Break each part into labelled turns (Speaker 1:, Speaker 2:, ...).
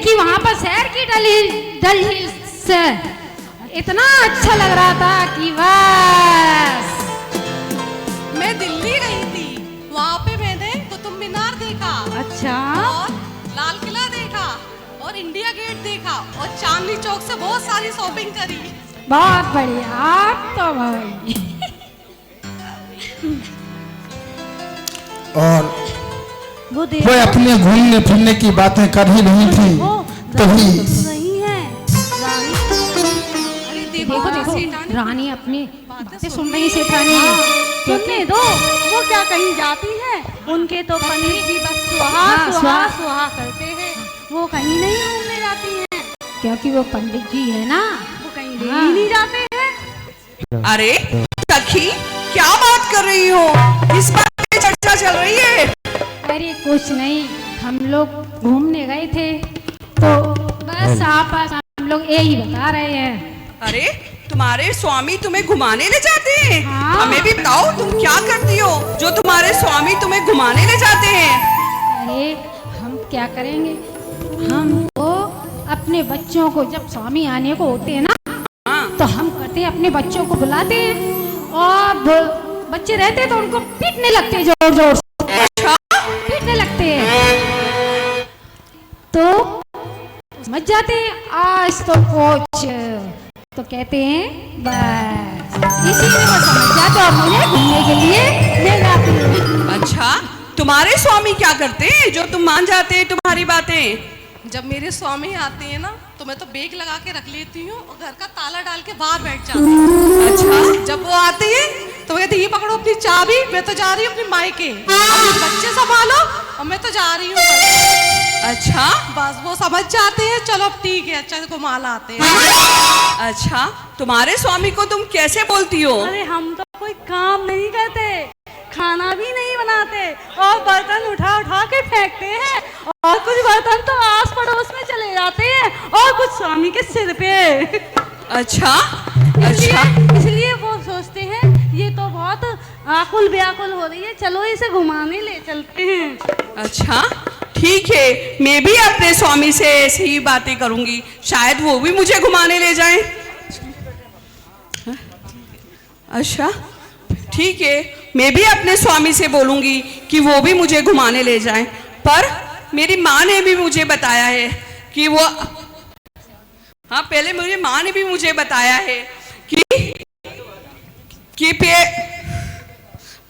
Speaker 1: देखी वहाँ पर शहर की डल हिल्स इतना अच्छा लग रहा था कि बस।
Speaker 2: मैं दिल्ली गई थी, वहाँ पे मैंने कुतुब मीनार देखा।
Speaker 1: अच्छा।
Speaker 2: और लाल किला देखा और इंडिया गेट देखा और चांदनी चौक से बहुत सारी शॉपिंग करी।
Speaker 1: बहुत बढ़िया, आप तो भाई।
Speaker 3: और
Speaker 4: वो
Speaker 3: अपने घूमने फिरने की बातें कर ही रही थी तभी
Speaker 4: सही है रानी।
Speaker 2: अरे
Speaker 1: देखो देखो
Speaker 2: सेठानी,
Speaker 1: रानी अपनी बातें सुन रही सेठानी।
Speaker 4: सुनने दो, वो क्या कहीं जाती है? उनके तो पनीर भी बस सुहा
Speaker 1: हाँ,
Speaker 4: सुहा
Speaker 1: सुहा।
Speaker 4: सुहा करते हैं, वो कहीं नहीं घूमने जाती हैं।
Speaker 1: क्योंकि वो पंडित जी है ना,
Speaker 4: वो कहीं ले
Speaker 1: हाँ।
Speaker 4: ही नहीं जाते हैं।
Speaker 5: अरे सखी, क्या बात कर रही हो? इस बात पे चर्चा चल रही है।
Speaker 1: अरे कुछ नहीं, हम लोग घूमने गए थे तो बस आप हम लोग यही बता रहे हैं।
Speaker 5: अरे तुम्हारे स्वामी तुम्हें घुमाने ले जाते हैं?
Speaker 1: हाँ।
Speaker 5: हमें भी बताओ तुम क्या करती हो जो तुम्हारे स्वामी तुम्हें घुमाने ले जाते हैं?
Speaker 1: अरे हम क्या करेंगे, हम तो अपने बच्चों को जब स्वामी आने को होते हैं ना,
Speaker 5: हाँ।
Speaker 1: तो हम करते हैं अपने बच्चों को बुलाते हैं और बच्चे रहते हैं तो उनको पीटने लगते हैं, जोर जोर से
Speaker 5: अच्छा,
Speaker 1: पीटने लगते हैं तो समझ जाते हैं आज तो कुछ, तो कहते हैं बस इसीलिए वो समझ जाते और मुझे घूमने के लिए ले जाते हैं।
Speaker 5: अच्छा, तुम्हारे स्वामी क्या करते हैं जो तुम मान जाते हैं तुम्हारी बातें?
Speaker 2: जब मेरे स्वामी आते हैं ना तो मैं तो बेग लगा के रख लेती हूँ और घर का ताला डाल के बाहर बैठ जाती हूँ।
Speaker 5: अच्छा,
Speaker 2: जब वो आते हैं तो कहते हैं ये पकड़ो अपनी चाबी, मैं तो जा रही हूँ अपनी मायके, अपने बच्चे संभालो और मैं तो जा रही हूँ।
Speaker 5: अच्छा,
Speaker 2: बस वो समझ जाते हैं, चलो अब ठीक है, अच्छा घुमा लाते हैं।
Speaker 5: अच्छा, तुम्हारे स्वामी को तुम कैसे बोलती हो?
Speaker 4: अरे हम तो कोई काम नहीं करते, खाना भी नहीं बनाते और बर्तन उठा उठा के फेंकते हैं और कुछ बर्तन तो आस पड़ोस में चले जाते हैं और कुछ स्वामी के सिर पे।
Speaker 5: अच्छा, अच्छा,
Speaker 4: इसलिए वो सोचते हैं ये तो बहुत आकुल व्याकुल हो रही है, चलो इसे घुमाने ले चलते हैं।
Speaker 5: अच्छा, ठीक है, मैं भी अपने स्वामी से ऐसी ही बातें करूंगी, शायद वो भी मुझे घुमाने ले जाएं। अच्छा, ठीक है, मैं भी अपने स्वामी से बोलूंगी कि वो भी मुझे घुमाने ले जाएं। पर मेरी माँ ने भी मुझे बताया है कि वो, हाँ, पहले मेरी माँ ने भी मुझे बताया है कि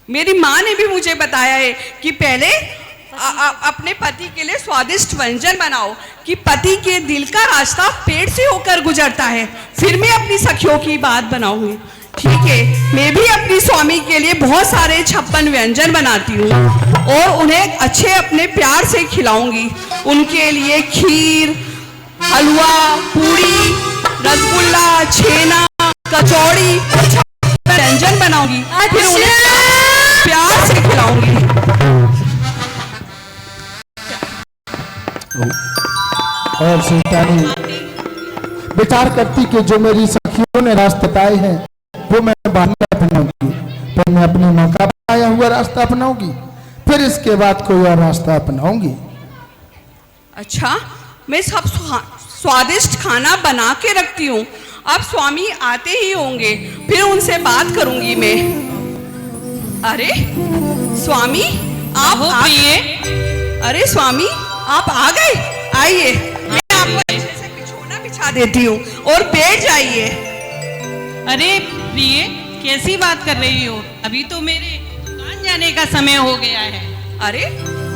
Speaker 5: मेरी माँ ने भी मुझे बताया है कि पहले अपने पति के लिए स्वादिष्ट व्यंजन बनाओ, कि पति के दिल का रास्ता पेट से होकर गुजरता है, फिर मैं अपनी सखियों की बात बनाऊंगी। ठीक है, मैं भी अपनी स्वामी के लिए बहुत सारे 56 व्यंजन बनाती हूँ और उन्हें अच्छे अपने प्यार से खिलाऊंगी। उनके लिए खीर, हलवा, पूरी, रसगुल्ला, छेना, कचौड़ी, व्यंजन बनाऊंगी, फिर उन्हें प्यार से खिलाऊंगी।
Speaker 3: और सेठानी विचार करती कि जो मेरी सखियों ने रास्ते पाए हैं वो मैं बाद में अपनाऊंगी, फिर मैं अपनी माँ का बनाया हुआ रास्ता अपनाऊंगी, फिर इसके बाद कोई और रास्ता अपनाऊंगी।
Speaker 5: अच्छा, मैं सब स्वादिष्ट खाना बना के रखती हूँ, अब स्वामी आते ही होंगे, फिर उनसे बात करूंगी मैं। अरे स्वामी, आप आ गए? अरे स्वामी, आप आ गए? आइए, मैं आपको अच्छे से बिछोना बिछा देती हूँ और बैठ जाइए।
Speaker 6: अरे प्रिय, कैसी बात कर रही हो? अभी तो मेरे दुकान जाने का समय हो गया है।
Speaker 5: अरे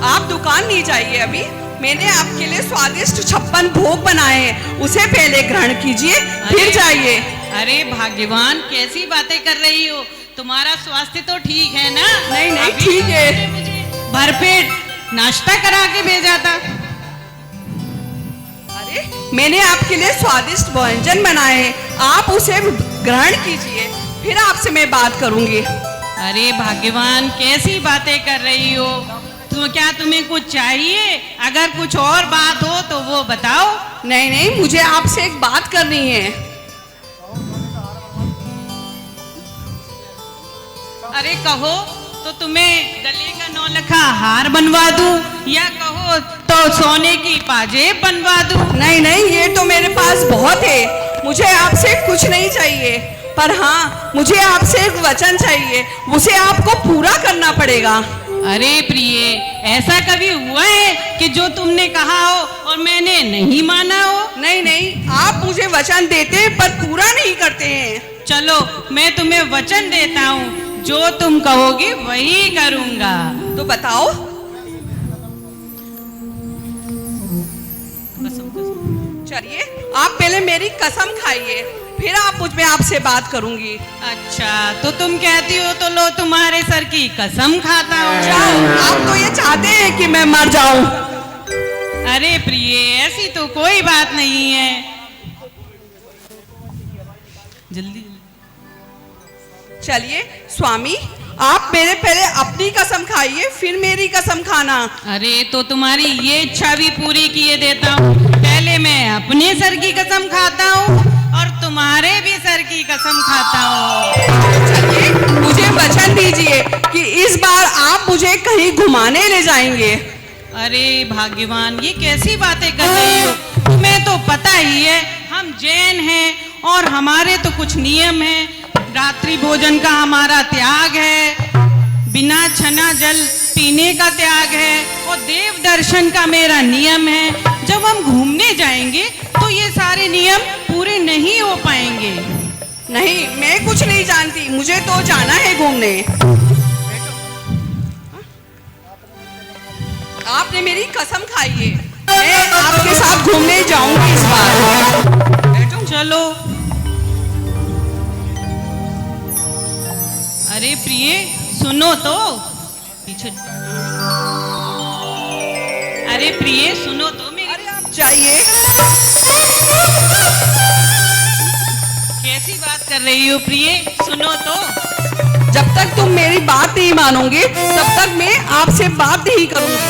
Speaker 5: आप दुकान नहीं जाइए, अभी मैंने आपके लिए स्वादिष्ट 56 भोग बनाए हैं, उसे पहले ग्रहण कीजिए, फिर जाइए।
Speaker 6: अरे भाग्यवान, कैसी बातें कर रही हो? तुम्हारा स्वास्थ्य तो ठीक है ना?
Speaker 5: नहीं नहीं,
Speaker 6: अभी
Speaker 5: ठीक
Speaker 6: तो
Speaker 5: है।
Speaker 6: तुमने मुझे भरपेट नाश्ता करा के भेजा था।
Speaker 5: अरे मैंने आपके लिए स्वादिष्ट व्यंजन बनाए हैं, आप उसे ग्रहण कीजिए, फिर आपसे मैं बात करूंगी।
Speaker 6: अरे भाग्यवान, कैसी बातें कर रही हो? क्या तुम्हें कुछ चाहिए? अगर कुछ और बात हो तो वो बताओ।
Speaker 5: नहीं नहीं, मुझे आपसे एक बात करनी है।
Speaker 6: अरे कहो, तो तुम्हें गले का 9 लखा हार बनवा दूं या कहो तो सोने की पाजेब बनवा दूं?
Speaker 5: नहीं नहीं, ये तो मेरे पास बहुत है, मुझे आपसे कुछ नहीं चाहिए। पर हाँ, मुझे आपसे एक वचन चाहिए, उसे आपको पूरा करना पड़ेगा।
Speaker 6: अरे प्रिय, ऐसा कभी हुआ है कि जो तुमने कहा हो और मैंने नहीं माना हो?
Speaker 5: नहीं नहीं, आप मुझे वचन देते पर पूरा नहीं करते हैं।
Speaker 6: चलो मैं तुम्हें वचन देता हूँ, जो तुम कहोगी वही करूँगा।
Speaker 5: तो बताओ। चलिए, आप पहले मेरी कसम खाइए, फिर आप मुझ में आपसे बात करूंगी।
Speaker 6: अच्छा, तो तुम कहती हो तो लो तुम्हारे सर की कसम खाता हूँ।
Speaker 5: जाओ, आप तो ये चाहते हैं कि मैं मर जाऊं।
Speaker 6: अरे प्रिय, ऐसी तो कोई बात नहीं है। जल्दी।
Speaker 5: चलिए स्वामी, आप मेरे पहले अपनी कसम खाइए, फिर मेरी कसम खाना।
Speaker 6: अरे तो तुम्हारी ये इच्छा भी पूरी किए देता हूँ। पहले मैं अपने सर की कसम खाता हूँ और तुम्हारे भी सर की कसम खाता हूँ।
Speaker 5: चलिए, मुझे वचन दीजिए कि इस बार आप मुझे कहीं घुमाने ले जाएंगे।
Speaker 6: अरे भाग्यवान, ये कैसी बातें कर रही हो? तुम्हें तो पता ही है हम जैन हैं और हमारे तो कुछ नियम हैं। रात्रि भोजन का हमारा त्याग है, बिना छना जल पीने का त्याग है और देव दर्शन का मेरा नियम है। जब हम घूमने जाएंगे तो ये सारे नियम पूरे नहीं हो पाएंगे।
Speaker 5: नहीं, मैं कुछ नहीं जानती, मुझे तो जाना है घूमने। आपने मेरी कसम खाई है, मैं आपके साथ घूमने जाऊंगी इस बार।
Speaker 6: चलो। अरे प्रिय, सुनो तो। पीछे। अरे प्रिय, सुनो तो मेरी।
Speaker 5: अरे आप जाइए।
Speaker 6: कैसी बात कर रही हो प्रिय? सुनो तो।
Speaker 5: जब तक तुम मेरी बात नहीं मानोगे तब तक मैं आपसे बात नहीं करूंगी।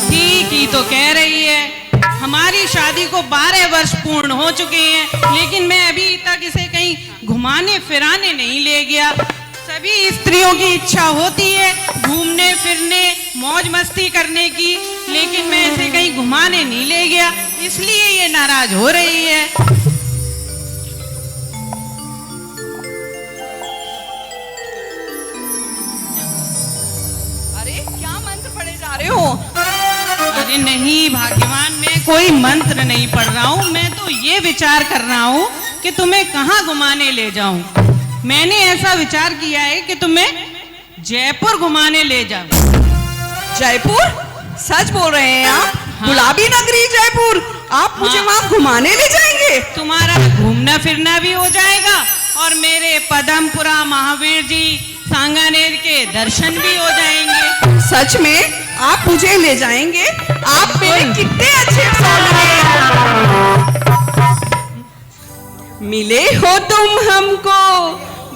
Speaker 6: ठीक ही तो कह रही है। हमारी शादी को 12 वर्ष पूर्ण हो चुके हैं, लेकिन मैं अभी तक इसे कहीं घुमाने फिराने नहीं ले गया। सभी स्त्रियों की इच्छा होती है घूमने फिरने मौज मस्ती करने की, लेकिन मैं इसे कहीं घुमाने नहीं ले गया, इसलिए ये नाराज हो रही है।
Speaker 5: अरे क्या मंत्र पढ़े जा रहे हो?
Speaker 6: अरे नहीं भाग्यवान, मैं कोई मंत्र नहीं पढ़ रहा हूँ, मैं तो ये विचार कर रहा हूँ कि तुम्हें कहाँ घुमाने ले जाऊं। मैंने ऐसा विचार किया है कि तुम्हें जयपुर घुमाने ले जाऊं।
Speaker 5: जयपुर? सच बोल रहे हैं आप?
Speaker 6: हाँ।
Speaker 5: गुलाबी नगरी जयपुर, आप मुझे
Speaker 6: हाँ।
Speaker 5: वहाँ घुमाने ले जाएंगे?
Speaker 6: तुम्हारा घूमना फिरना भी हो जाएगा और मेरे पदमपुरा महावीर जी सांगानेर के दर्शन भी हो जाएंगे।
Speaker 5: सच में आप मुझे ले जाएंगे? आप मेरे कितने अच्छे सौंदर्य हैं। मिले हो तुम हमको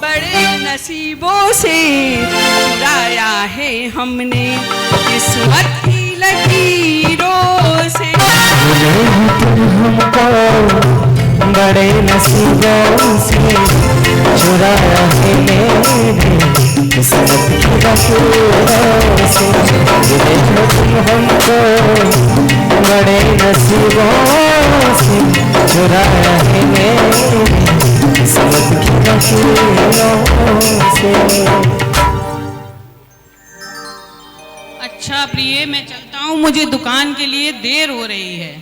Speaker 5: बड़े नसीबों से, चुराया है हमने किस्मत की लकीरों से।
Speaker 7: मिले हो तुम हमको बड़े नसीबों से, चुराया है मेरे किस्मत की लकीरों से। मिले हो तुम हमको बड़े नसीबों से, चुराया है मेरे किस्मत की लकीरों से।
Speaker 6: अच्छा प्रिय, मैं चलता हूँ, मुझे दुकान के लिए देर हो रही है।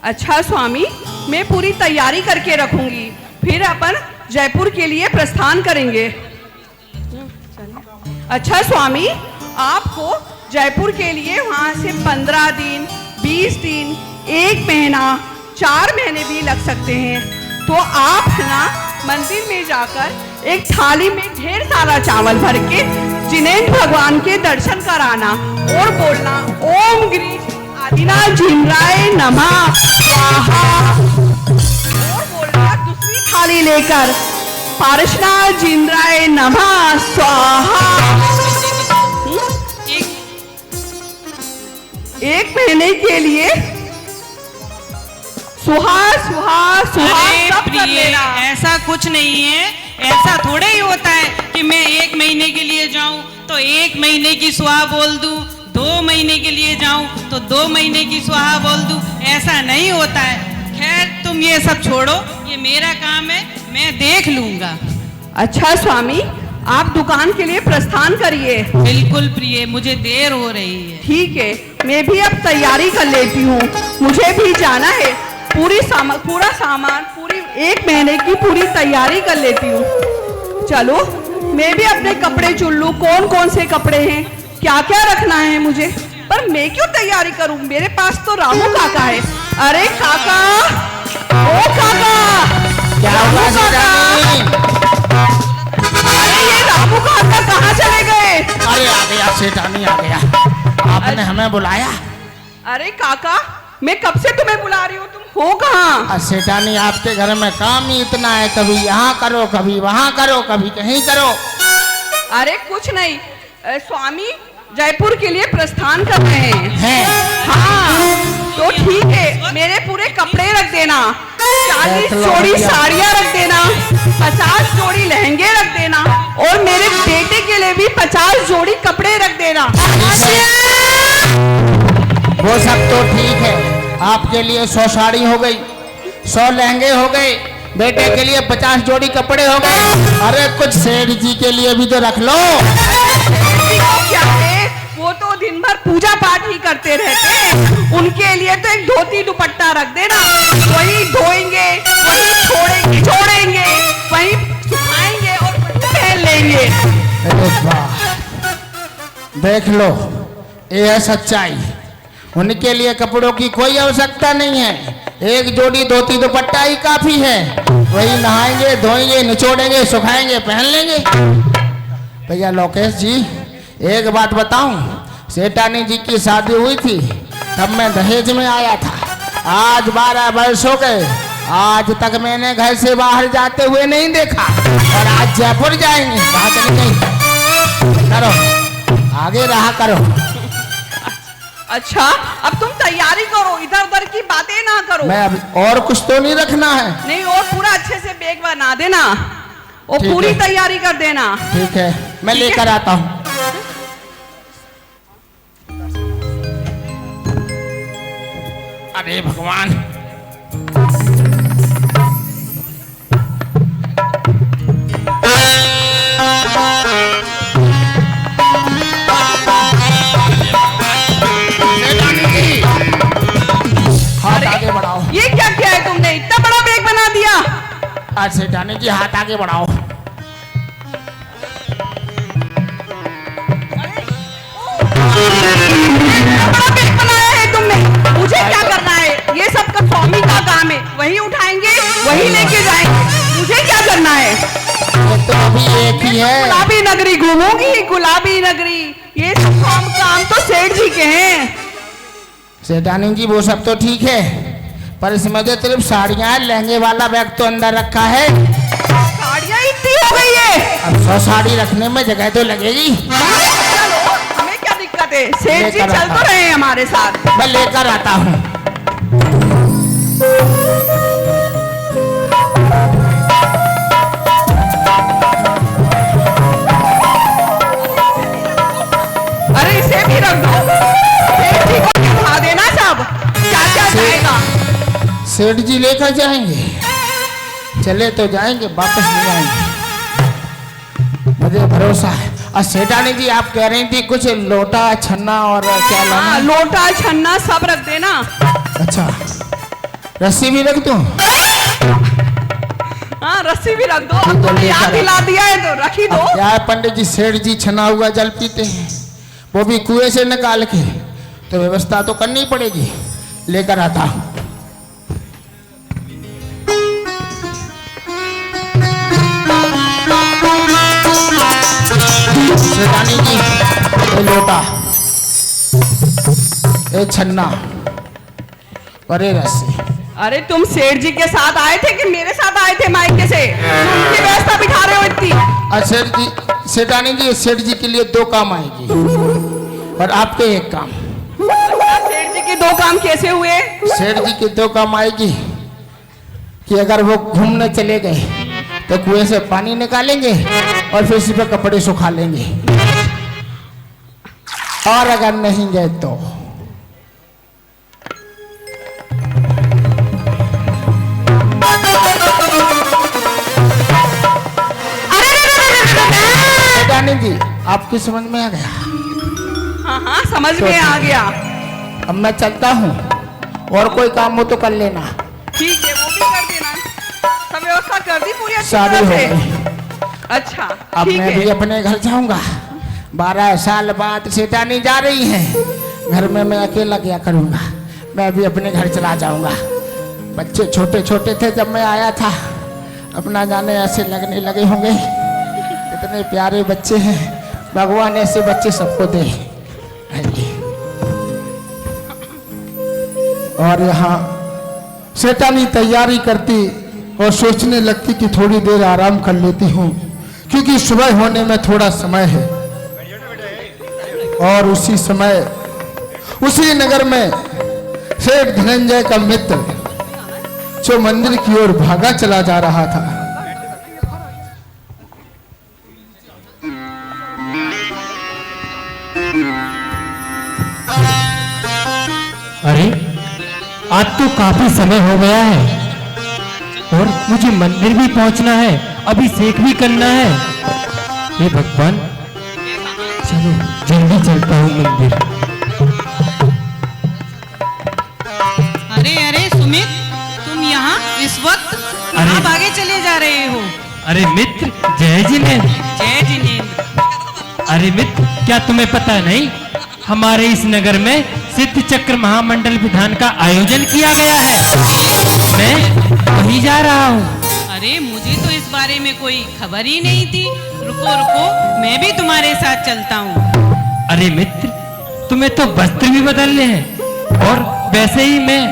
Speaker 5: अच्छा स्वामी, मैं पूरी तैयारी करके रखूंगी, फिर अपन जयपुर के लिए प्रस्थान करेंगे। अच्छा स्वामी, आपको जयपुर के लिए वहाँ से 15 दिन, 20 दिन, 1 महीना, 4 महीने भी लग सकते हैं। तो आप है ना मंदिर में जाकर एक थाली में ढेर सारा चावल भर के जिनेन्द्र भगवान के दर्शन कराना और बोलना ओम गणेश आदिनाथ जिमराय नमः स्वाहा। और बोलना दूसरी थाली लेकर पारशनाथ जिमराय नमः स्वाहा। 1 महीने के लिए सुहाग सुहाग सुहाग
Speaker 6: अरे
Speaker 5: सब कर
Speaker 6: प्रिय,
Speaker 5: लेना।
Speaker 6: ऐसा कुछ नहीं है। ऐसा थोड़े ही होता है कि मैं 1 महीने के लिए जाऊं तो 1 महीने की सुहा बोल दूं, 2 महीने के लिए जाऊं तो 2 महीने की सुहा बोल दूं। ऐसा नहीं होता है। खैर तुम ये सब छोड़ो, ये मेरा काम है, मैं देख लूंगा।
Speaker 5: अच्छा स्वामी, आप दुकान के लिए प्रस्थान करिए।
Speaker 6: बिल्कुल प्रिय, मुझे देर हो रही है।
Speaker 5: ठीक है, मैं भी अब तैयारी कर लेती हूँ, मुझे भी जाना है। पूरा सामान पूरी 1 महीने की पूरी तैयारी कर लेती हूँ। चलो मैं भी अपने कपड़े चुन लूँ, कौन कौन से कपड़े हैं, क्या क्या रखना है मुझे। पर मैं क्यों तैयारी करूँ, मेरे पास तो रामू काका है। अरे काका, ओ काका,
Speaker 3: क्या
Speaker 5: रामू
Speaker 3: हुआ
Speaker 5: काका? अरे ये रामू काका कहाँ चले गए?
Speaker 3: अरे आ गया सेठानी, आ गया। आपने हमें बुलाया?
Speaker 5: अरे काका, मैं कब से तुम्हें बुला रही हूँ, तुम हो कहाँ?
Speaker 3: सेठानी, आपके घर में काम ही इतना है, कभी यहाँ करो, कभी वहाँ करो, कभी कहीं करो।
Speaker 5: अरे कुछ नहीं, स्वामी जयपुर के लिए प्रस्थान कर रहे हैं। हाँ तो ठीक है, मेरे पूरे कपड़े रख देना, 40 जोड़ी साड़ियाँ रख देना, 50 जोड़ी लहंगे रख देना, और मेरे बेटे के लिए भी 50 जोड़ी कपड़े रख देना।
Speaker 3: वो सब तो ठीक है, आपके लिए 100 साड़ी हो गई, 100 लहंगे हो गए, बेटे के लिए 50 जोड़ी कपड़े हो गए। अरे कुछ सेठ जी के लिए भी तो रख लो।
Speaker 5: क्या है, वो तो दिन भर पूजा पाठ ही करते रहते हैं, उनके लिए तो एक धोती दुपट्टा रख देना, वही धोएंगे, वही छोड़ेंगे, वही सुखाएंगे और पहन लेंगे।
Speaker 3: अरे वाह, देख लो, ये है सच्चाई। उनके लिए कपड़ों की कोई आवश्यकता नहीं है, एक जोड़ी धोती दुपट्टा ही काफी है, वही नहाएंगे, धोएंगे, निचोड़ेंगे, सुखाएंगे, पहन लेंगे। भैया लोकेश जी, एक बात बताऊं, सेठानी जी की शादी हुई थी तब मैं दहेज में आया था, आज 12 वर्ष हो गए, आज तक मैंने घर से बाहर जाते हुए नहीं देखा, और आज जयपुर जाएंगे, बात नहीं करो, आगे रहा करो।
Speaker 5: अच्छा, अब तुम तैयारी करो, इधर उधर की बातें ना करो।
Speaker 3: मैं अब और कुछ तो नहीं रखना है?
Speaker 5: नहीं, और पूरा अच्छे से बैग बना देना, और
Speaker 3: ठीक
Speaker 5: पूरी
Speaker 3: है।
Speaker 5: तैयारी कर देना।
Speaker 3: ठीक है, मैं लेकर आता हूँ। अरे भगवान, हाथ आगे बढ़ाओ।
Speaker 5: ये क्या किया है तुमने, इतना बड़ा बैग बना दिया?
Speaker 3: आज सेठानी जी हाथ आगे बढ़ाओ।
Speaker 5: बड़ा बैग बनाया है तुमने, मुझे क्या करना है? ये सब का स्वामी का काम है, वही उठाएंगे, वही लेके जाएंगे, मुझे क्या करना है?
Speaker 3: ये तो अभी एक ही है।
Speaker 5: गुलाबी नगरी घूमूंगी, गुलाबी नगरी, ये सब काम तो सेठ जी के हैं।
Speaker 3: सेठानी जी वो सब तो ठीक है, पर इसमें तो सिर्फ साड़ियाँ, लहंगे वाला बैग तो अंदर रखा है।
Speaker 5: साड़ियाँ इतनी हो गई है,
Speaker 3: अब 100 साड़ी रखने में जगह तो लगेगी।
Speaker 5: चलो, हमें क्या दिक्कत है, सेठ जी चल तो रहे हैं हमारे साथ।
Speaker 3: मैं लेकर आता हूँ।
Speaker 5: अरे इसे भी रख दो, सेठ जी को दिखा देना सब, क्या क्या जाएगा।
Speaker 3: सेठ जी लेकर जाएंगे, चले तो जाएंगे, वापस नहीं आएंगे, मुझे भरोसा है। और सेठानी जी आप कह रही थी कुछ लोटा छन्ना और क्या लाना?
Speaker 5: हाँ, लोटा छन्ना सब रख देना।
Speaker 3: अच्छा, रस्सी भी रख दूं?
Speaker 5: हाँ, रस्सी भी रख दो, अब
Speaker 3: ठीक है,
Speaker 5: तुमने याद
Speaker 3: लेकर
Speaker 5: दिला दिया है तो रख ही दो।
Speaker 3: क्या है पंडित जी, सेठ जी छना हुआ जल पीते हैं, वो भी कुएं से निकाल के, तो व्यवस्था तो करनी पड़ेगी। लेकर आता हूं। सेठानी जी, ये लोटा, ये छन्ना और ये रस्सी।
Speaker 5: अरे तुम सेठ जी के साथ आए थे कि मेरे साथ आए थे मायके से? उनकी व्यवस्था बिठा रहे हो इतनी?
Speaker 3: सेठ जी, सेठानी जी, सेठ जी के लिए 2 काम आएगी और आपके 1 काम।
Speaker 5: के 2 काम कैसे हुए?
Speaker 3: सेठ जी के 2 काम आएगी कि अगर वो घूमने चले गए तो कुएं से पानी निकालेंगे और फिर इसी पे कपड़े सुखा लेंगे, और अगर नहीं गए तो रानी जी आपकी समझ में आ गया?
Speaker 5: हाँ समझ में आ गया।
Speaker 3: अब मैं चलता हूँ, और कोई काम हो तो कर लेना।
Speaker 5: ठीक है, वो भी कर देना। सब व्यवस्था कर दी पूरी अच्छी
Speaker 3: सारी
Speaker 5: तरह
Speaker 3: हो
Speaker 5: से?
Speaker 3: गई।
Speaker 5: अच्छा
Speaker 3: अब
Speaker 5: ठीक
Speaker 3: मैं
Speaker 5: है।
Speaker 3: भी अपने घर जाऊंगा। 12 साल बाद सेठानी जा रही है, घर में मैं अकेला क्या करूंगा। मैं भी अपने घर चला जाऊंगा। बच्चे छोटे छोटे थे जब मैं आया था, अपना जाने ऐसे लगने लगे होंगे। इतने प्यारे बच्चे हैं, भगवान ऐसे बच्चे सबको दे। और यहाँ सेठानी तैयारी करती और सोचने लगती कि थोड़ी देर आराम कर लेती हूँ, क्योंकि सुबह होने में थोड़ा समय है। और उसी समय उसी नगर में सेठ धनंजय का मित्र जो मंदिर की ओर भागा चला जा रहा था।
Speaker 7: अरे आज तो काफी समय हो गया है और मुझे मंदिर भी पहुंचना है, अभिषेक भी करना है। हे भगवान, चलो जल्दी चलता हूँ मंदिर।
Speaker 6: अरे अरे सुमित, तुम यहाँ इस वक्त कहाँ भागे चले जा रहे हो?
Speaker 7: अरे मित्र, जय जिनेंद्र।
Speaker 6: जय जिनेंद्र।
Speaker 7: अरे मित्र, क्या तुम्हें पता नहीं, हमारे इस नगर में सिद्ध चक्र महामंडल विधान का आयोजन किया गया है। मैं वहीं जा रहा हूँ।
Speaker 6: अरे मुझे तो इस बारे में कोई खबर ही नहीं थी। रुको रुको, मैं भी तुम्हारे साथ चलता हूँ।
Speaker 7: अरे मित्र, तुम्हें तो वस्त्र भी बदलने हैं और वैसे ही मैं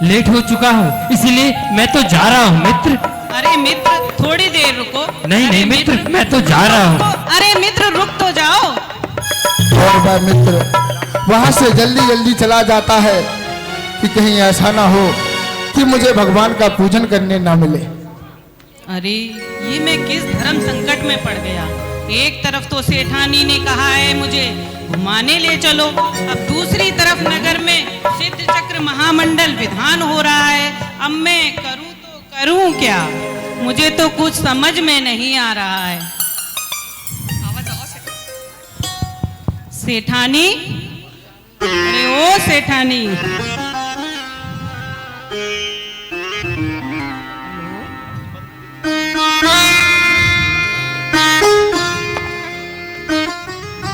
Speaker 7: लेट हो चुका हूँ, इसलिए मैं तो जा रहा हूँ मित्र।
Speaker 6: अरे मित्र, थोड़ी देर रुको।
Speaker 7: नहीं नहीं मित्र, मैं तो जा रहा हूँ।
Speaker 6: अरे मित्र, रुक तो जाओ।
Speaker 3: और वह मित्र वहां से जल्दी जल्दी चला जाता है कि कहीं ऐसा ना हो कि मुझे भगवान का पूजन करने ना मिले।
Speaker 6: अरे ये मैं किस धर्म संकट में पड़ गया। एक तरफ तो सेठानी ने कहा है मुझे घुमाने ले चलो, अब दूसरी तरफ नगर में सिद्ध चक्र महामंडल विधान हो रहा है। अब मैं करूं तो करूं क्या? मुझे तो कुछ समझ में नहीं आ रहा है। सेठानी, अरे ओ सेठानी,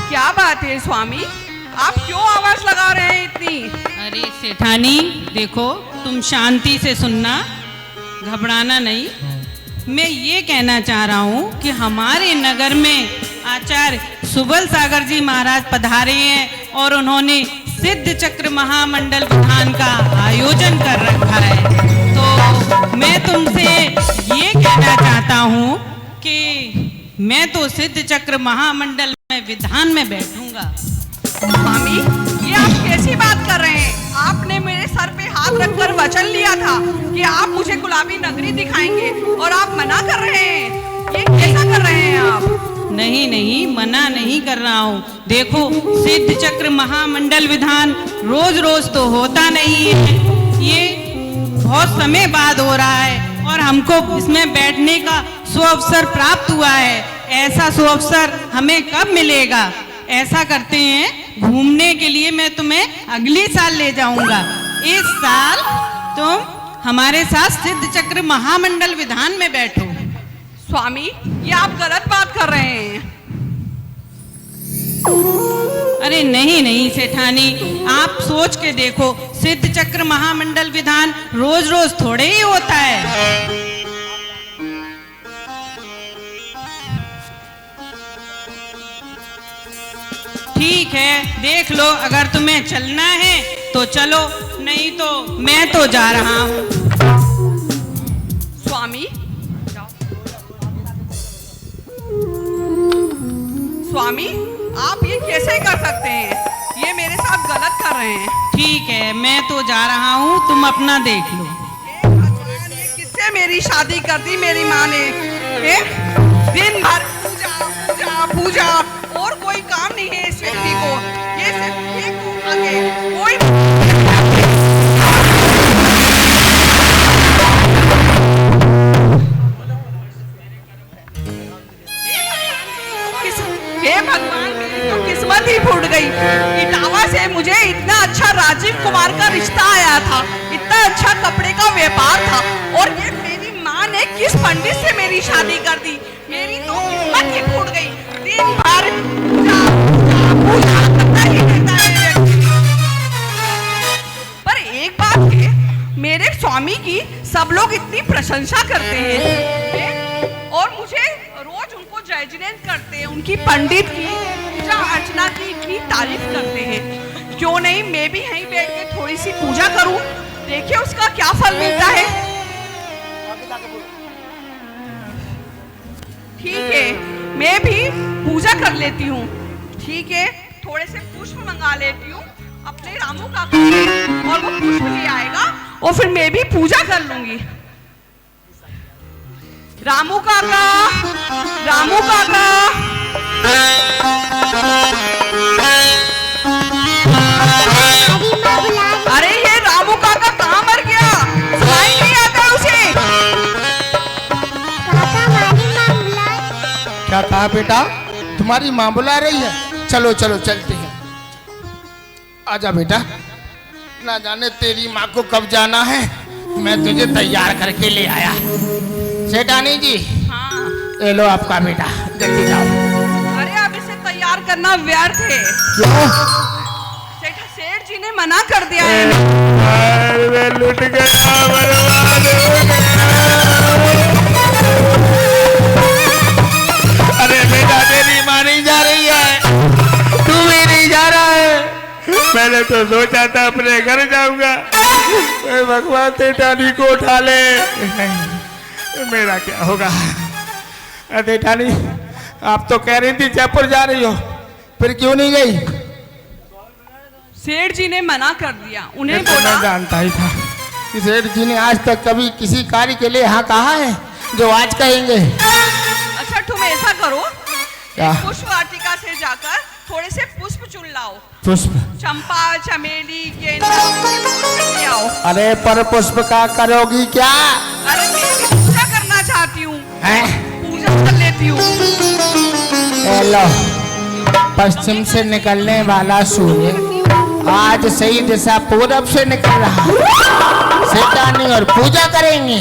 Speaker 5: क्या बात है स्वामी, आप क्यों आवाज लगा रहे हैं इतनी?
Speaker 6: अरे सेठानी देखो, तुम शांति से सुनना, घबराना नहीं। मैं ये कहना चाह रहा हूँ कि हमारे नगर में आचार्य सुबल सागर जी महाराज पधारे हैं और उन्होंने सिद्ध चक्र महामंडल विधान का आयोजन कर रखा है। तो मैं तुमसे ये कहना चाहता हूँ कि मैं तो सिद्ध चक्र महामंडल में विधान में बैठूंगा।
Speaker 5: स्वामी, ये आप कैसी बात कर रहे हैं? आपने मेरे सर पे हाथ रखकर वचन लिया था कि आप मुझे गुलाबी नगरी दिखाएंगे और आप मना कर रहे हैं। ये कैसा कर रहे हैं आप?
Speaker 6: नहीं नहीं, मना नहीं कर रहा हूँ। देखो, सिद्ध चक्र महामंडल विधान रोज रोज तो होता नहीं है, ये बहुत समय बाद हो रहा है और हमको इसमें बैठने का सुअवसर प्राप्त हुआ है। ऐसा सुअवसर हमें कब मिलेगा? ऐसा करते हैं, घूमने के लिए मैं तुम्हें अगले साल ले जाऊंगा। इस साल तुम हमारे साथ सिद्ध चक्र महामंडल विधान में बैठो।
Speaker 5: स्वामी, ये आप गलत बात कर रहे हैं।
Speaker 6: अरे नहीं नहीं सेठानी, आप सोच के देखो, सिद्ध चक्र महामंडल विधान रोज रोज थोड़े ही होता है। ठीक है, देख लो, अगर तुम्हें चलना है तो चलो, नहीं तो मैं तो जा रहा हूँ।
Speaker 5: स्वामी, स्वामी, आप ये कैसे कर सकते हैं? ये मेरे साथ गलत कर रहे हैं।
Speaker 6: ठीक है, मैं तो जा रहा हूँ, तुम अपना देख लो।
Speaker 5: हे भगवान, ये किससे मेरी शादी कर दी मेरी माँ ने? दिन भर पूजा पूजा पूजा और कोई काम नहीं है इस व्यक्ति को। ये सिर्फ एक उठा के कोई हे भगवान, मेरी तो किस्मत ही फूट गई। इटावा से मुझे इतना अच्छा राजीव कुमार का रिश्ता आया था, इतना अच्छा कपड़े का व्यापार था, और ये मेरी माँ ने किस पंडित से मेरी शादी कर दी। मेरी तो किस्मत ही फूट गई। दिन भर पूजा पूजा पूजा करता ही रहता है व्यक्ति। पर एक बात है, मेरे स्वामी की सब लोग इतनी प्रशंसा करते हैं और मुझे रोज उनको जय जिनेंद्र करते हैं, उनकी पंडित की पूजा अर्चना की इतनी तारीफ करते हैं। क्यों नहीं मैं भी यहीं बैठ के थोड़ी सी पूजा करूं, देखिए उसका क्या फल मिलता है। ठीक है, मैं भी पूजा कर लेती हूँ। ठीक है, थोड़े से पुष्प मंगा लेती हूँ अपने रामू काका से, और वो पुष्प ले आएगा और फिर मैं भी पूजा कर लूंगी। रामू काका, रामू काका, अरे ये रामू काका कहाँ मर गया? सुनाई नहीं आता उसे।
Speaker 3: क्या कहा बेटा? तुम्हारी माँ बुला रही है? चलो चलो चलते हैं। आजा बेटा। ना जाने तेरी माँ को कब जाना है, मैं तुझे तैयार करके ले आया। सेठानी जी,
Speaker 5: हाँ।
Speaker 3: ये लो आपका बेटा, जल्दी जाओ।
Speaker 5: अरे अब इसे तैयार करना व्यर्थ है।
Speaker 3: क्यों?
Speaker 5: सेठ जी ने मना कर दिया है।
Speaker 3: मैं लुट गया, बर्बाद हो गया। अरे बेटा, तेरी माँ नहीं जा रही है, तू भी नहीं जा रहा है। मैंने तो सोचा था अपने घर जाऊंगा। भगवान सेठानी को उठा ले। नहीं, मेरा क्या होगा? सेठानी, आप तो कह रही थी जयपुर जा रही हो, फिर क्यों नहीं गई?
Speaker 5: सेठ जी ने मना कर दिया, उन्हें
Speaker 3: तो
Speaker 5: बोला।
Speaker 3: मैं जानता ही था कि सेठ जी ने आज तक कभी किसी कार्य के लिए हाँ कहा है जो आज कहेंगे।
Speaker 5: अच्छा, तुम ऐसा करो,
Speaker 3: क्या?
Speaker 5: पुष्प वाटिका से जाकर थोड़े से पुष्प चुन लाओ।
Speaker 3: पुष्प?
Speaker 5: चंपा, चमेली, गेंदा ले आओ।
Speaker 3: अरे पर पुष्प का करोगी क्या?
Speaker 5: अरे मैं भी पूजा करना चाहती हूँ, पूजा कर लेती हूँ।
Speaker 3: लो, पश्चिम से निकलने वाला सूर्य आज सही दिशा पूरब से निकल रहा। सेठानी और पूजा करेंगे,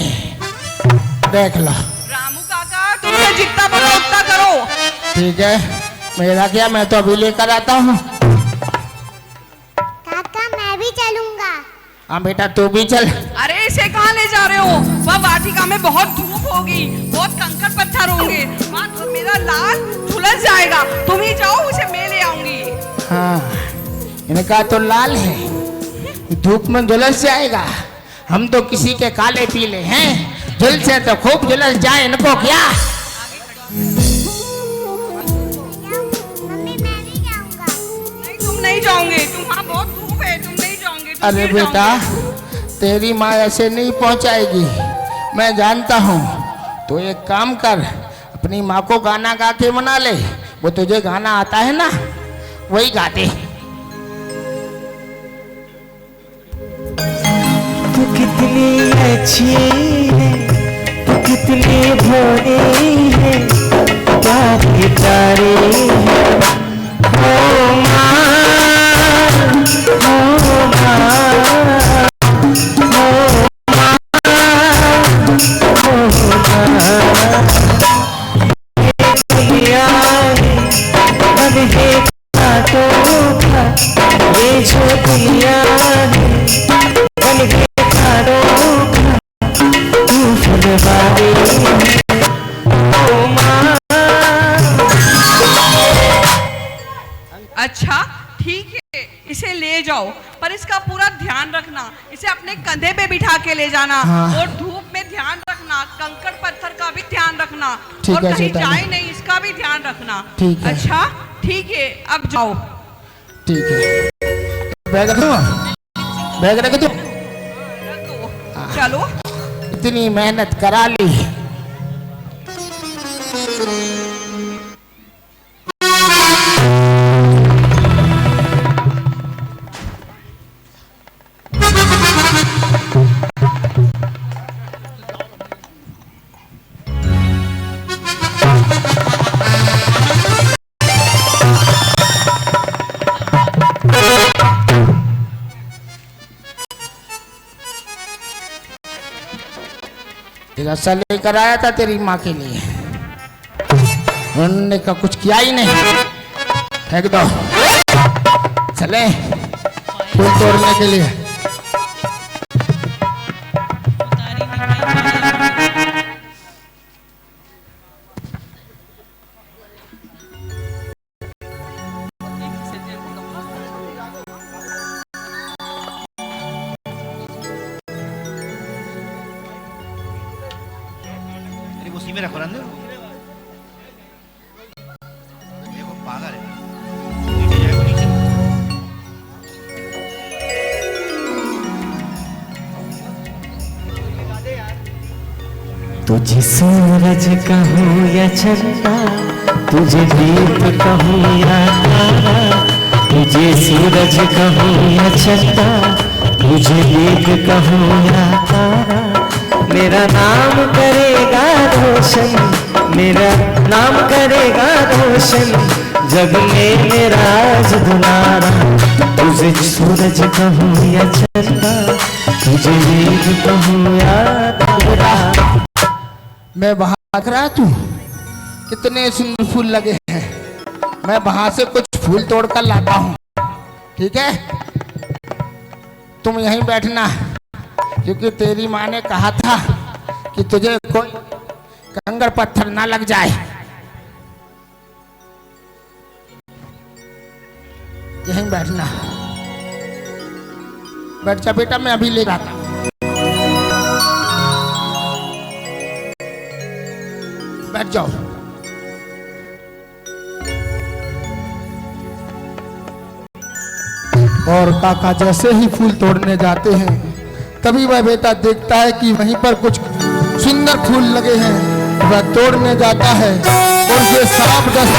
Speaker 3: देख लो।
Speaker 5: रामू काका, तुमने जितना बोला उतना करो।
Speaker 3: ठीक है, मेरा क्या, मैं तो अभी लेकर आता हूँ।
Speaker 8: काका मैं भी चलूंगा।
Speaker 3: हाँ बेटा, तू भी चल।
Speaker 5: अरे इसे कहाँ ले जा रहे हो? वह वाटिका में बहुत धूप होगी, बहुत कंकड़ पत्थर होंगे, वहाँ तो मेरा लाल झुलस जाएगा। तुम ही जाओ, उसे मैं ले आऊंगी।
Speaker 3: हाँ, इनका तो लाल है, धूप में झुलस जाएगा। हम तो किसी के काले पीले हैं, झुल से तो खूब झुलस जाए इनको क्या।
Speaker 8: मम्मी मैं भी जाऊंगा।
Speaker 5: नहीं, तुम नहीं जाओगे, तुम वहाँ बहुत धूप है, तुम नहीं जाओगे। तुम
Speaker 3: अरे
Speaker 5: फिर
Speaker 3: बेटा,
Speaker 5: जाओगे।
Speaker 3: तेरी माँ ऐसे नहीं पहुंचाएगी, मैं जानता हूँ। तो एक काम कर, अपनी माँ को गाना गा के मना ले। वो तुझे गाना आता है ना, वही गाते।
Speaker 9: तू कितनी अच्छी है, तू कितनी भोली है, प्यारे प्यारे हो माँ, हो माँ, हो माँ, हो माँ। ये दुनिया है अब है कांटों का, ये जो दुनिया है बन के कांटों का, तू फुलवारी हो माँ।
Speaker 5: अच्छा ठीक है, इसे ले जाओ, पर इसका पूरा ध्यान रखना। इसे अपने कंधे पे बिठा के ले जाना।
Speaker 3: हाँ।
Speaker 5: और धूप में ध्यान रखना, कंकड़ पत्थर का भी ध्यान रखना।
Speaker 3: ठीक
Speaker 5: और
Speaker 3: है,
Speaker 5: कहीं
Speaker 3: सेठानी।
Speaker 5: जाए नहीं, इसका भी ध्यान रखना।
Speaker 3: ठीक है।
Speaker 5: अच्छा ठीक है, अब जाओ।
Speaker 3: ठीक है, बैग रख दूं, बैग रख दूं।
Speaker 5: चलो
Speaker 3: इतनी मेहनत करा ली। रसा लेकर आया था तेरी माँ के लिए, उन्होंने का कुछ किया ही नहीं, फेंक दो। चले फूल तोड़ने के लिए।
Speaker 10: उसी में रखो रंदे देखो पागल है नीचे जाएगा नीचे।
Speaker 9: तुझे सूरज कहूँ या चंदा, तुझे दीप कहूँ या तारा, तुझे सूरज कहूँ या चंदा, तुझे दीप कहूँ या तारा, मेरा नाम करेगा रोशन, मेरा नाम करेगा रोशन, जग में मेरा आज दुलारा। तुझे सूरज कहूँ या चंदा, तुझे दीप कहूँ या तारा।
Speaker 3: मैं वहां देख रहा तू कितने सुंदर फूल लगे हैं, मैं वहां से कुछ फूल तोड़कर लाता हूँ, ठीक है? तुम यहीं बैठना, क्योंकि तेरी माँ ने कहा था कि तुझे कोई कंकड़ पत्थर ना लग जाए। यहीं बैठना, बैठ जा बेटा, मैं अभी ले आता हूँ। बैठ जाओ। और काका जैसे ही फूल तोड़ने जाते हैं, तभी वह बेटा देखता है कि वहीं पर कुछ सुंदर फूल लगे हैं। वह तोड़ने जाता है और ये सांप डस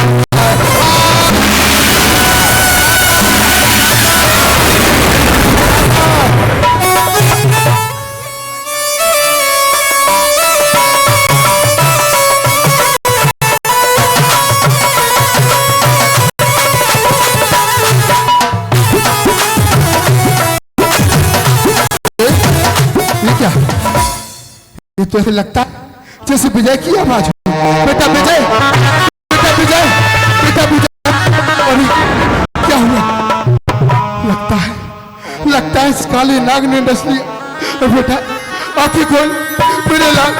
Speaker 3: तो ऐसे लगता है जैसे विजय की आवाज हो। बेटा विजय, बेटा विजय, बेटा विजय। अरे क्या हुआ? लगता है इस काले नाग ने डस लिया। बेटा आंखें खोल, मेरे लाल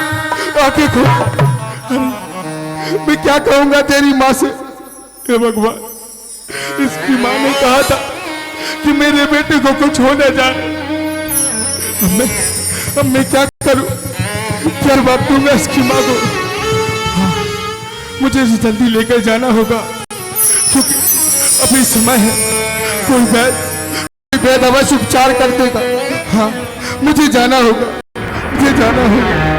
Speaker 3: आंखें खोल। मैं क्या कहूंगा तेरी माँ से? हे भगवान, इसकी माँ ने कहा था कि मेरे बेटे को कुछ हो न जाए। अब मैं क्या करूं? क्या जवाब दूंगा इसकी माँ को? हाँ, मुझे इसे जल्दी लेकर जाना होगा, क्योंकि अभी समय है। कोई वैद अवश्य उपचार कर देगा। हाँ, मुझे जाना होगा, मुझे जाना होगा।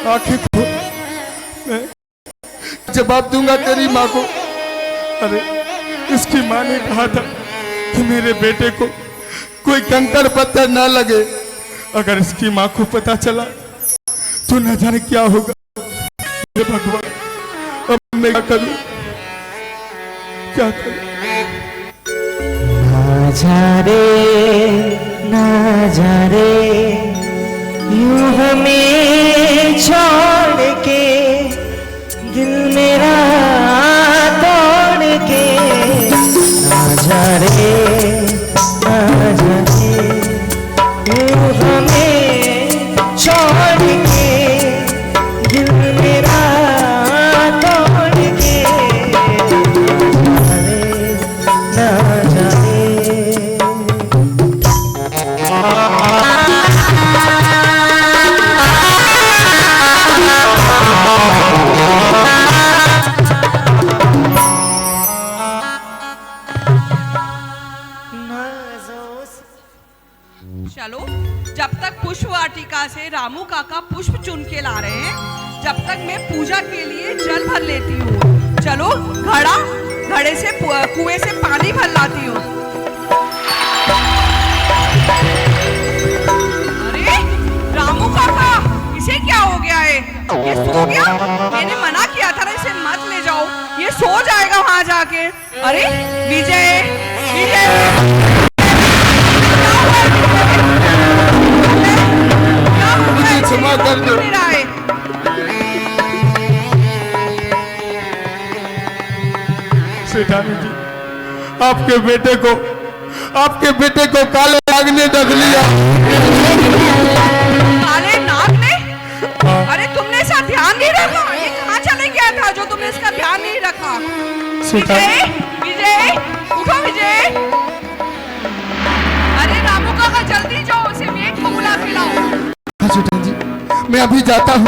Speaker 3: आंखें खोल, मैं जवाब दूंगा तेरी माँ को। अरे इसकी माँ ने कहा था कि मेरे बेटे को कोई कंकड़ पत्थर ना लगे। अगर इसकी माँ को पता चला तो न जाने क्या होगा। हे भगवान, अब मैं क्या करूं? क्या करूं?
Speaker 9: ना जा रे यूं हमें छोड़ के, दिल मेरा तोड़ के। ना जा रे यूं हमें छोड़ के, दिल मेरा तोड़ के। ना
Speaker 5: चलो, जब तक पुष्प वाटिका से रामू काका पुष्प चुन के ला रहे हैं, जब तक मैं पूजा के लिए जल भर लेती हूँ। चलो, घड़े से कुएं से पानी भर लाती हूँ। अरे रामू काका, इसे क्या हो गया है? ये सो गया? मैंने मना किया था ना इसे मत ले जाओ, ये सो जाएगा वहां जाके। अरे विजय, विजय
Speaker 3: क्षमा कर दो। सेठानी जी, आपके बेटे को काले नाग ने ढक लिया।
Speaker 5: काले नाग ने? अरे तुमने इसका ध्यान नहीं रखा? ये कहाँ चले गया था जो तुमने इसका ध्यान नहीं रखा? विजय, विजय, उठो विजय। अरे रामू काका जल्दी जाओ, उसे मेट को बुला के लाओ।
Speaker 3: हाँ सेठानी जी, मैं अभी जाता हूँ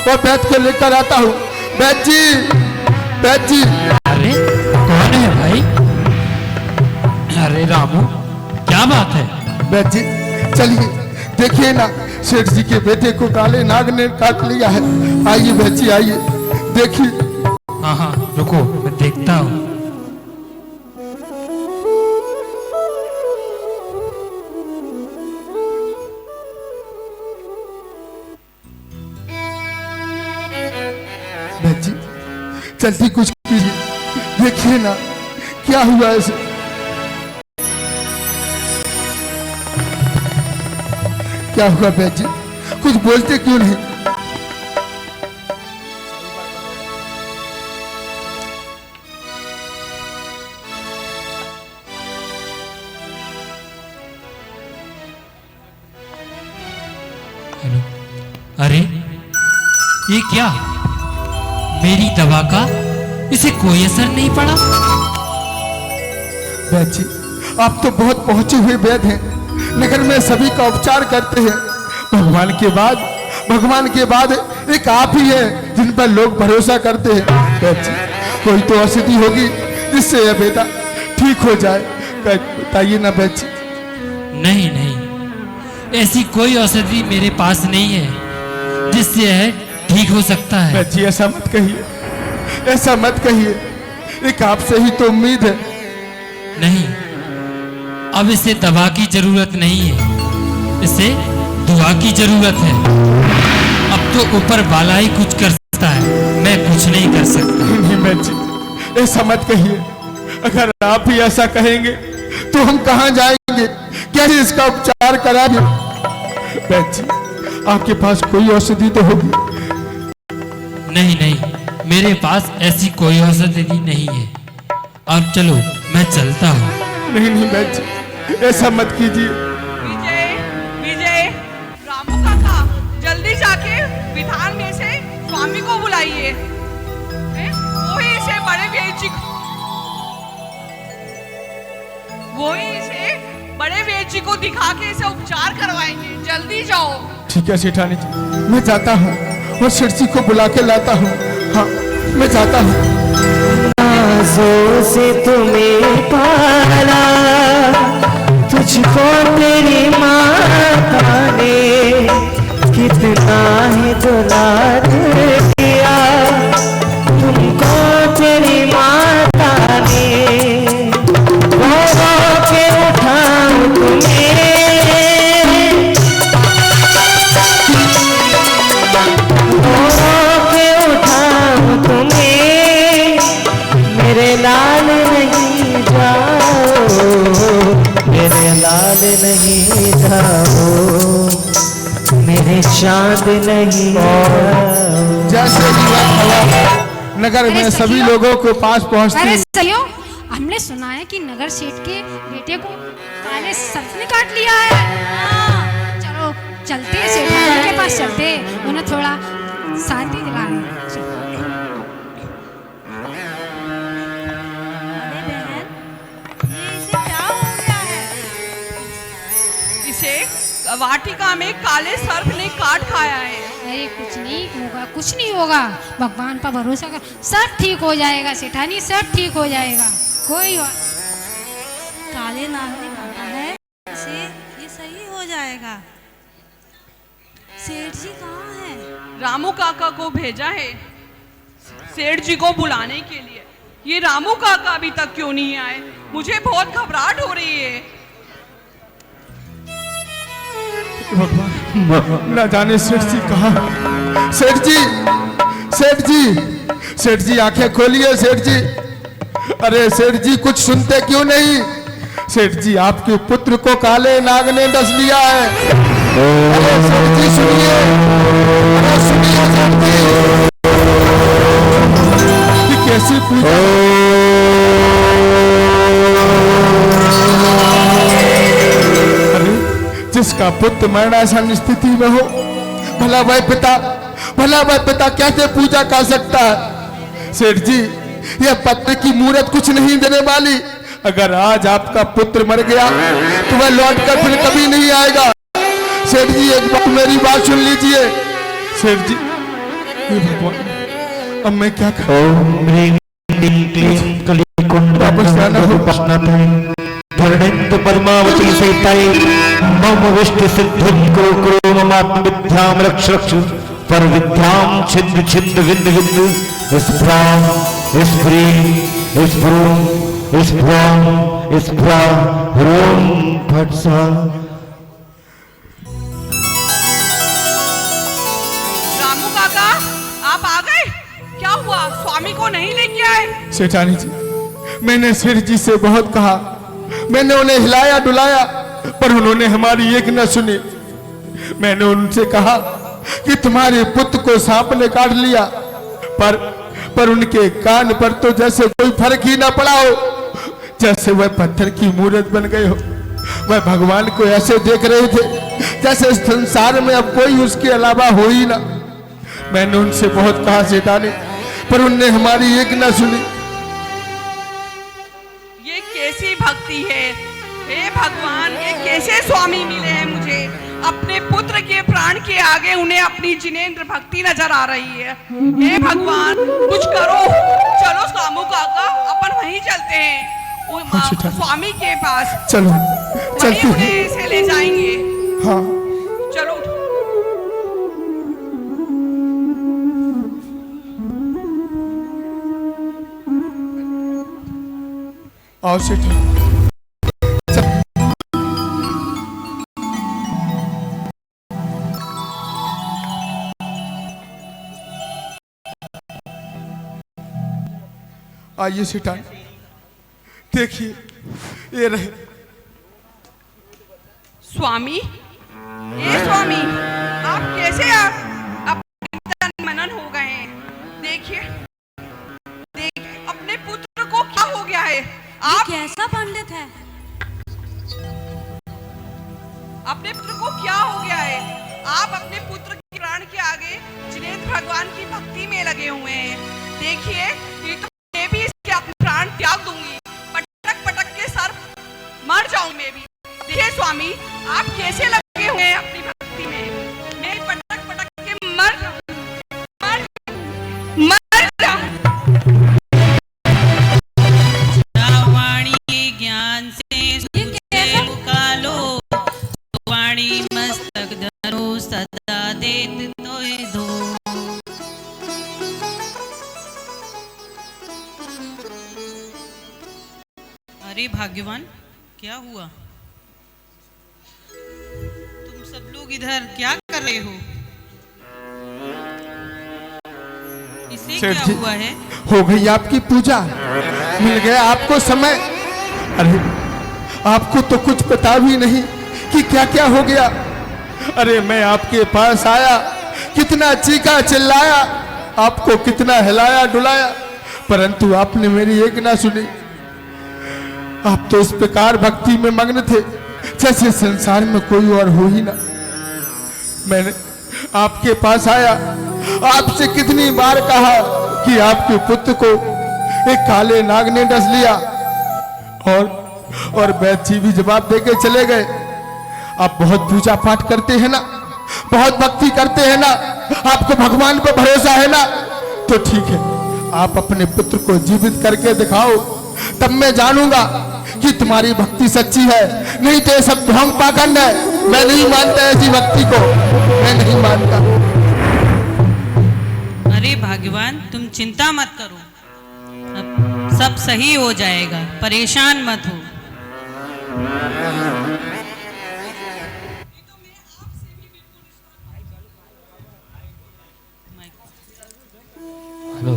Speaker 3: और बैठ के लेकर आता हूँ। बैठ जी।
Speaker 7: अरे कौन है भाई? अरे रामू, क्या बात है?
Speaker 3: बैठ जी, चलिए देखिए ना, सेठ जी के बेटे को काले नाग ने काट लिया है। आइए बैठ जी, आइए देखिए।
Speaker 7: हाँ, रुको, मैं देखता हूँ।
Speaker 3: बैठ जी, जल्दी कुछ कीजिए, देखिए ना क्या हुआ इसे। क्या हुआ बैठ जी, कुछ बोलते क्यों नहीं?
Speaker 7: हेलो, अरे ये क्या? मेरी दवा का इसे कोई असर नहीं पड़ा।
Speaker 3: बैठ जी, आप तो बहुत पहुंचे हुए वैद्य हैं, नगर में सभी का उपचार करते हैं। भगवान के बाद एक आप ही है जिन पर लोग भरोसा करते हैं। बैठ जी, कोई तो औषधि होगी जिससे यह बेटा ठीक हो जाए, बताइए ना बैठ जी।
Speaker 7: नहीं, ऐसी कोई औषधि मेरे पास नहीं है जिससे यह ठीक हो सकता है।
Speaker 3: बैठ जी, ऐसा मत कहिए, एक आपसे ही तो उम्मीद है।
Speaker 7: नहीं, अब इसे दवा की जरूरत नहीं है, इसे दुआ की जरूरत है। अब तो ऊपर वाला ही कुछ कर सकता है, मैं कुछ नहीं कर सकता।
Speaker 3: नहीं बैठ जी, ऐसा मत कहिए। अगर आप ही ऐसा कहेंगे तो हम कहाँ जाएंगे, कैसे इसका उपचार कराएंगे? बैठ जी, आपके पास कोई औषधि तो होगी?
Speaker 7: नहीं, मेरे पास ऐसी कोई औषधि नहीं है। अब चलो, मैं चलता हूँ।
Speaker 3: नहीं बैठ जी, ऐसा मत कीजिए।
Speaker 5: विजय, रामू काका जल्दी जाके विधान में से स्वामी को बुलाइए। वही इसे बड़े वेद जी को दिखा के इसे उपचार करवाएंगे। जल्दी जाओ।
Speaker 3: ठीक है सेठानी जी, मैं जाता हूँ और सेठ जी को बुला के लाता हूँ। हाँ, मैं जाता हूँ।
Speaker 9: नाज़ों से तुम्हें पाला, तुझको तेरी माता ने कितना है दुलार दिया, तुमको तेरी माता ने रो के उठाऊं तुम्हें, रो के उठाऊं तुम्हें, मेरे लाल नहीं जाओ, मेरे लाल नहीं जाओ, मेरे चांद नहीं जाओ।
Speaker 3: जैसे नगर में सभी लोगों को पास पहुंचती।
Speaker 1: अरे सहियो, हमने सुना है कि नगर सेठ के बेटे को काले सर्प ने काट लिया है। चलो चलते हैं सेठ के पास, चलते हैं, उन्हें थोड़ा शांति दिलाएं।
Speaker 5: इसे वाटिका में काले सर्प ने काट खाया है।
Speaker 1: अरे कुछ नहीं होगा, भगवान पर भरोसा कर, सब ठीक हो जाएगा सेठानी, सब ठीक हो जाएगा। कोई
Speaker 4: काले नाग ने काटा है इसे, ये सही हो हो जाएगा। सेठ जी कहाँ हैं?
Speaker 5: रामू काका को भेजा है सेठ जी को बुलाने के लिए। ये रामू काका अभी तक क्यों नहीं आए? मुझे बहुत घबराहट हो रही है।
Speaker 3: भगवान, न जाने सेठ जी कहाँ। सेठ जी, सेठ जी, सेठ जी आंखें खोलिए सेठ जी। अरे सेठ जी कुछ सुनते क्यों नहीं? सेठ जी आपके पुत्र को काले नाग ने डस लिया है। अरे सेठ जी सुनिए, अरे सुनिए सेठ जी, कि कैसी पूजा। अरे जिसका पुत्र मरणासन स्थिति में हो, भला वह पिता कैसे पूजा कर सकता है? सेठ जी यह पत्र की मूर्त कुछ नहीं देने वाली। अगर आज आपका पुत्र मर गया तो वह लौटकर फिर कभी नहीं आएगा। सेठ जी एक बार मेरी बात सुन लीजिए। सेठ जी, हे भगवान, अब मैं क्या करूं?
Speaker 9: ओम ह्रीं क्लीं क्लीं कलिकुंड धरणेन्द्र पद्मावती सहिताय मम विष्टु सिद्धि कुरु ममात्म विद्याम रक्ष रक्ष पर विद्याम छिद्र छिद्र विद्ध विद्ध स्फ्राम स्फ्रीं स्फ्रूं स्फ्रां स्फ्रा ह्रूं फट स्वाहा।
Speaker 5: रामू काका आप आ गए? क्या हुआ? स्वामी को नहीं लेके आए?
Speaker 3: सेठानी जी, मैंने सेठ जी से बहुत कहा, मैंने उन्हें हिलाया डुलाया, पर उन्होंने हमारी एक न सुनी। मैंने उनसे कहा कि तुम्हारे पुत्र को सांप ने काट लिया, पर उनके कान पर तो जैसे कोई फर्क ही ना पड़ा हो, जैसे वह पत्थर की मूर्त बन गए हो। वह भगवान को ऐसे देख रहे थे जैसे संसार में अब कोई उसके अलावा हो ही ना। मैंने उनसे बहुत कहा सेठानी, पर उनने हमारी एक न सुनी।
Speaker 5: ये कैसी भक्ति है? हे भगवान, ये कैसे स्वामी मिले हैं मुझे? अपने पुत्र के प्राण के आगे उन्हें अपनी जिनेंद्र भक्ति नजर आ रही है। हे भगवान, कुछ करो। चलो रामू काका, अपन वहीं चलते हैं स्वामी के पास।
Speaker 3: चलो चलते
Speaker 5: हैं, से ले जाएंगे।
Speaker 3: हाँ
Speaker 5: चलो।
Speaker 3: आओ सेठ। आइए सेठानी, देखिए ये रहे।
Speaker 5: स्वामी, ये स्वामी, आप कैसे अपने मनन हो गए हैं? देखिए अपने पुत्र को क्या हो गया है? आप
Speaker 4: कैसा पंडित है?
Speaker 5: अपने पुत्र को क्या हो गया है? आप अपने पुत्र के प्राण के आगे जिनेंद्र भगवान की भक्ति में लगे हुए हैं। देखिए, ये तो मैं भी इसके अपने प्राण त्याग दूंगी, पटक पटक के सर मर जाऊं मैं भी। देखिए स्वामी, आप कैसे लगे हुए हैं अपनी भक्ति में। मैं पटक पटक के मर जाऊं।
Speaker 6: वाणी ज्ञान से मुकालो, वाणी मस्तक धरो सदा देत तोय दो। अरे भाग्यवान, क्या हुआ? तुम सब लोग इधर क्या कर रहे हो? इसे क्या हुआ है?
Speaker 3: हो गई आपकी पूजा, मिल गया आपको समय। अरे आपको तो कुछ पता भी नहीं कि क्या क्या हो गया। अरे मैं आपके पास आया, कितना चीखा चिल्लाया, आपको कितना हिलाया डुलाया, परंतु आपने मेरी एक ना सुनी। आप तो इस प्रकार भक्ति में मग्न थे जैसे संसार में कोई और हो ही ना। मैंने आपके पास आया, आपसे कितनी बार कहा कि आपके पुत्र को एक काले नाग ने डस लिया, और वैद्य जी भी जवाब देके चले गए। आप बहुत पूजा पाठ करते हैं ना, बहुत भक्ति करते हैं ना, आपको भगवान पर भरोसा है ना, तो ठीक है, आप अपने पुत्र को जीवित करके दिखाओ, तब मैं जानूंगा कि तुम्हारी भक्ति सच्ची है, नहीं तो ये सब ढोंग पाखंड है। मैं नहीं मानता ऐसी भक्ति को, मैं नहीं मानता।
Speaker 6: अरे भगवान, तुम चिंता मत करो, अब सब सही हो जाएगा, परेशान मत हो।
Speaker 7: हेलो।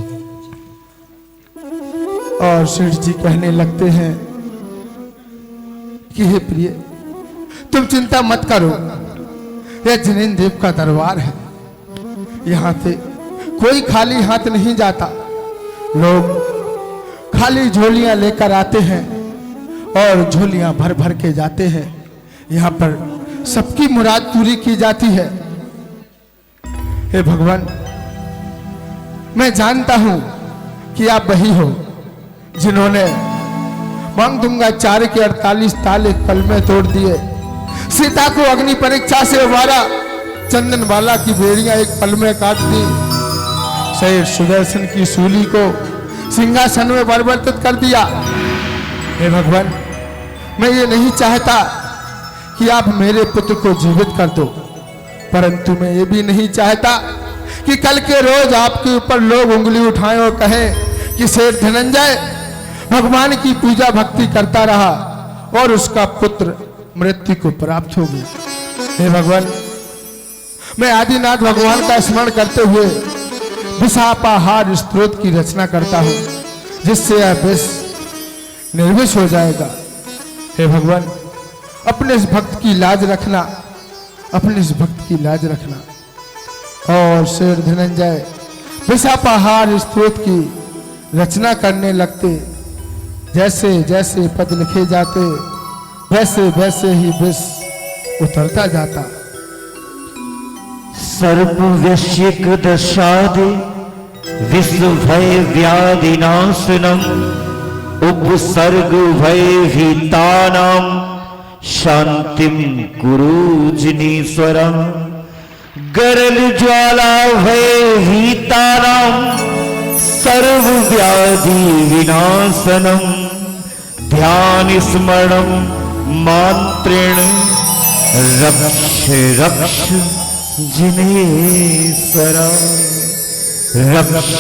Speaker 3: और सेठ जी कहने लगते हैं कि हे प्रिय, तुम चिंता मत करो, यह जिनेन्द्र देव का दरबार है, यहाँ से कोई खाली हाथ नहीं जाता। लोग खाली झोलियां लेकर आते हैं और झोलियां भर भर के जाते हैं। यहाँ पर सबकी मुराद पूरी की जाती है। हे भगवान, मैं जानता हूं कि आप वही हो जिन्होंने मांग दूंगा 4 के 48 ताल एक पल में तोड़ दिए, सीता को अग्नि परीक्षा से उबारा, चंदन वाला की बेड़ियां एक पल में काट दी, शहर सुदर्शन की सूली को सिंहासन में परिवर्तित कर दिया। हे भगवान, मैं ये नहीं चाहता कि आप मेरे पुत्र को जीवित कर दो, परंतु मैं ये भी नहीं चाहता कि कल के रोज आपके ऊपर लोग उंगली उठाएं और कहें कि शेर धनंजय भगवान की पूजा भक्ति करता रहा और उसका पुत्र मृत्यु को प्राप्त हो गया। हे भगवान, मैं आदिनाथ भगवान का स्मरण करते हुए विषापाहार स्त्रोत की रचना करता हूं, जिससे यह विष निर्विष हो जाएगा। हे भगवान, अपने इस भक्त की लाज रखना, अपने इस भक्त की लाज रखना। और शेर धनंजय विषापाहार स्त्रोत की रचना करने लगते, जैसे जैसे पद लिखे जाते वैसे वैसे ही विष उतरता जाता।
Speaker 9: सर्प वैश्यिक दशादि विश्व भय व्याधि नाशनम उपसर्ग भय भीतानाम शांतिम कुरु जिनीश्वरम गरल ज्वाला भय भीतानाम सर्व व्याधि विनाशनम ध्यान स्मरणम मंत्रेण रक्ष रक्ष जिनेश्वरा रक्ष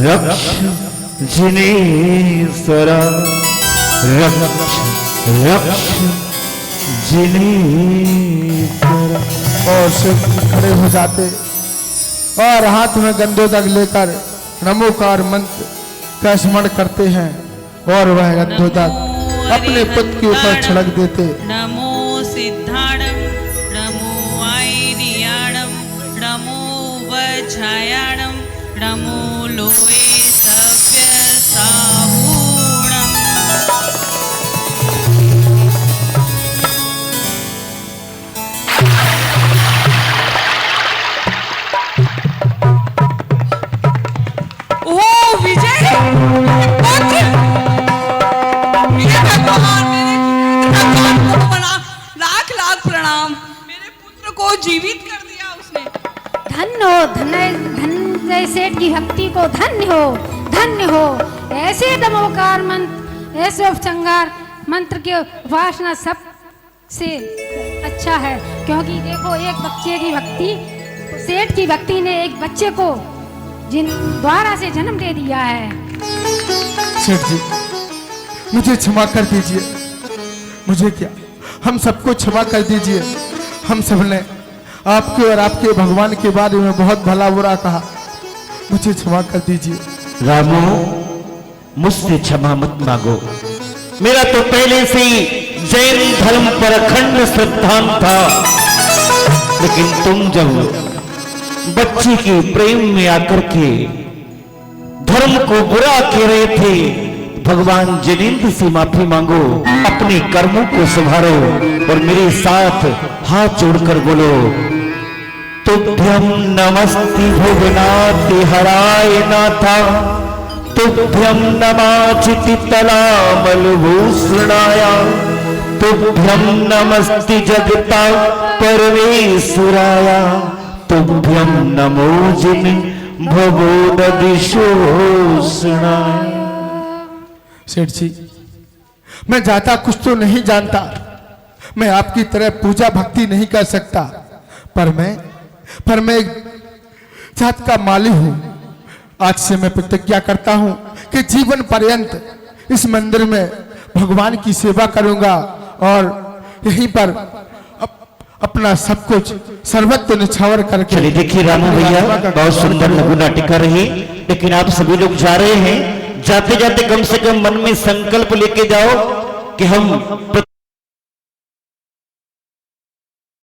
Speaker 9: रक्ष जिनेश्वरा रक्ष रक्ष जिनेश्वरा।
Speaker 3: और शिव खड़े हो जाते और हाथ में गंधोदक लेकर नमोकार मंत्र का स्मरण करते हैं और वह गंधोदक अपने पुत्र के ऊपर छिड़क देते।
Speaker 6: नमो सिद्धाणम नमो आयरियाणम नमो वज्रायाणम नमो लोहे सव्य साहूणम।
Speaker 5: ओ विजय पुत्र, मेरे भगवान, मेरे भगवान को बना लाख लाख प्रणाम। मेरे पुत्र को जीवित कर दिया उसने।
Speaker 1: धन्य हो धनंजय सेठ की भक्ति को, धन्य हो धन्य हो। ऐसे दमोकार मंत्र, ऐसे उपसंहार मंत्र की उपासना सबसे अच्छा है, क्योंकि देखो एक बच्चे की भक्ति, सेठ की भक्ति ने एक बच्चे को जिन द्वारा से जन्म दे दिया है।
Speaker 3: सेठ जी, मुझे क्षमा कर दीजिए, मुझे क्या, हम सबको क्षमा कर दीजिए। हम सबने आपके और आपके भगवान के बारे में बहुत भला बुरा कहा, मुझे क्षमा कर दीजिए।
Speaker 9: रामो, मुझसे क्षमा मत मांगो, मेरा तो पहले से ही जैन धर्म पर अखंड श्रद्धांत था, लेकिन तुम जब बच्ची के प्रेम में आकर के धर्म को बुरा कह रहे थे, भगवान जिनेन्द्र से माफी मांगो, अपने कर्मों को सुधारो और मेरे साथ हाथ जोड़कर बोलो, तुभ्यं नमस्ति भुवनाति हराय नाथा, तुभ्यं नमाचिति तलामलभूषणाय, तुभ्यं नमस्ति जगता परमेश्वराय, तुभ्यं नमो जिन भवोदधिशोषणाय।
Speaker 3: सेठ जी, मैं ज्यादा कुछ तो नहीं जानता, मैं आपकी तरह पूजा भक्ति नहीं कर सकता, पर मैं एक जात का माली हूं। आज से मैं प्रतिज्ञा करता हूं कि जीवन पर्यंत इस मंदिर में भगवान की सेवा करूंगा और यहीं पर अपना सब कुछ सर्वत्र निछावर करके।
Speaker 9: चलिए देखिए रामू भैया, बहुत सुंदर लघु नाटिका रही, लेकिन आप सभी लोग जा रहे हैं, जाते जाते कम से कम मन में संकल्प लेके जाओ कि हम